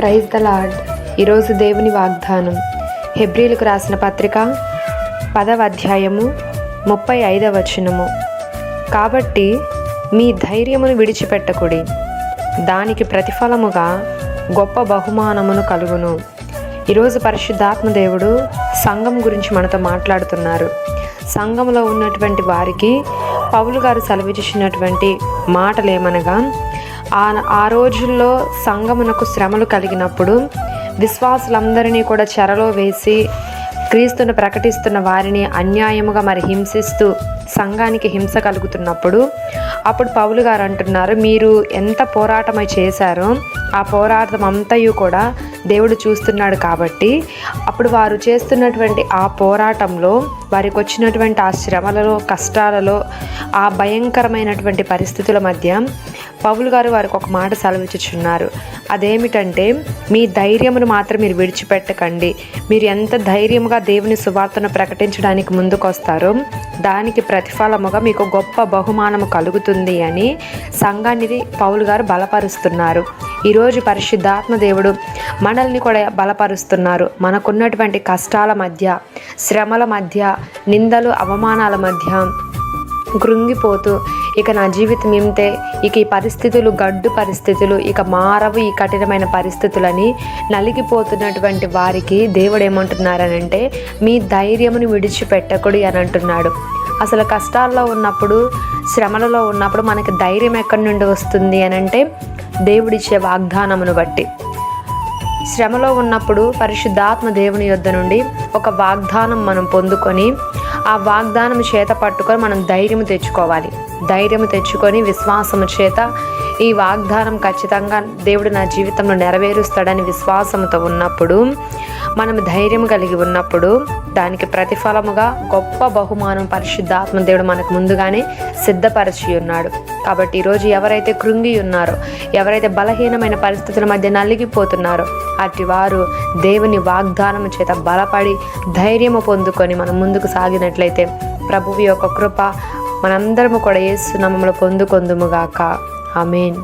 Praise the lord. ఈరోజు దేవుని వాగ్దానం హెబ్రీలకు రాసిన పత్రిక 10వ అధ్యాయము 35వ వచనము. కాబట్టి మీ ధైర్యమును విడిచిపెట్టకుడి, దానికి ప్రతిఫలముగా గొప్ప బహుమానమును కలుగును. ఈరోజు పరిశుద్ధాత్మ దేవుడు సంఘం గురించి మనతో మాట్లాడుతున్నారు. సంఘంలో ఉన్నటువంటి వారికి పౌలు గారు సెలవిచ్చినటువంటి మాటలేమనగా, ఆ రోజుల్లో సంఘమునకు శ్రమలు కలిగినప్పుడు విశ్వాసులందరినీ కూడా చెరలో వేసి క్రీస్తును ప్రకటిస్తున్న వారిని అన్యాయముగా హింసిస్తూ సంఘానికి హింస కలుగుతున్నప్పుడు అప్పుడు పౌలు గారు అంటున్నారు, మీరు ఎంత పోరాటమై చేశారో ఆ పోరాటం అంతయు కూడా దేవుడు చూస్తున్నాడు. కాబట్టి అప్పుడు వారు చేస్తున్నటువంటి ఆ పోరాటంలో వారికి వచ్చినటువంటి ఆ శ్రమలలో, కష్టాలలో, ఆ భయంకరమైనటువంటి పరిస్థితుల మధ్య పౌలు గారు వారికి ఒక మాట సెలవిచ్చుచున్నారు. అదేమిటంటే, మీ ధైర్యమును మాత్రం మీరు విడిచిపెట్టకండి. మీరు ఎంత ధైర్యముగా దేవుని సువార్తను ప్రకటించడానికి ముందుకు వస్తారో దానికి ప్రతిఫలముగా మీకు గొప్ప బహుమానము కలుగుతుంది అని సంఘాన్ని పౌలు గారు బలపరుస్తున్నారు. ఈరోజు పరిశుద్ధాత్మ దేవుడు మనల్ని కూడా బలపరుస్తున్నారు. మనకున్నటువంటి కష్టాల మధ్య, శ్రమల మధ్య, నిందలు, అవమానాల మధ్య కృంగిపోతూ ఇక నా జీవితం ఇంతే, ఇక ఈ పరిస్థితులు గడ్డు పరిస్థితులు, ఇక మారవు ఈ కఠినమైన పరిస్థితులని నలిగిపోతున్నటువంటి వారికి దేవుడు ఏమంటున్నారనంటే, మీ ధైర్యమును విడిచిపెట్టకుడి అని అంటున్నాడు. అసలు కష్టాల్లో ఉన్నప్పుడు, శ్రమలలో ఉన్నప్పుడు మనకి ధైర్యం ఎక్కడి నుండి వస్తుంది అని అంటే, దేవుడిచ్చే వాగ్దానమును బట్టి. శ్రమలో ఉన్నప్పుడు పరిశుద్ధాత్మ దేవుని యొద్ద నుండి ఒక వాగ్దానం మనం పొందుకొని ఆ వాగ్దానం చేత పట్టుకొని మనం ధైర్యం తెచ్చుకోవాలి. ధైర్యం తెచ్చుకొని విశ్వాసము చేత ఈ వాగ్దానం ఖచ్చితంగా దేవుడు నా జీవితంలో నెరవేరుస్తాడని విశ్వాసంతో ఉన్నప్పుడు, మనం ధైర్యం కలిగి ఉన్నప్పుడు దానికి ప్రతిఫలముగా గొప్ప బహుమానం పరిశుద్ధాత్మ దేవుడు మనకు ముందుగానే సిద్ధపరిచి ఉన్నాడు. కాబట్టి ఈరోజు ఎవరైతే కృంగి ఉన్నారో, ఎవరైతే బలహీనమైన పరిస్థితుల మధ్య నలిగిపోతున్నారో అటు వారు దేవుని వాగ్దానం చేత బలపడి ధైర్యము పొందుకొని మనం ముందుకు సాగినట్లయితే ప్రభువు యొక్క కృప మనందరము కూడా యేసు నామములో పొందుకొందుముగాక. ఆమేన్.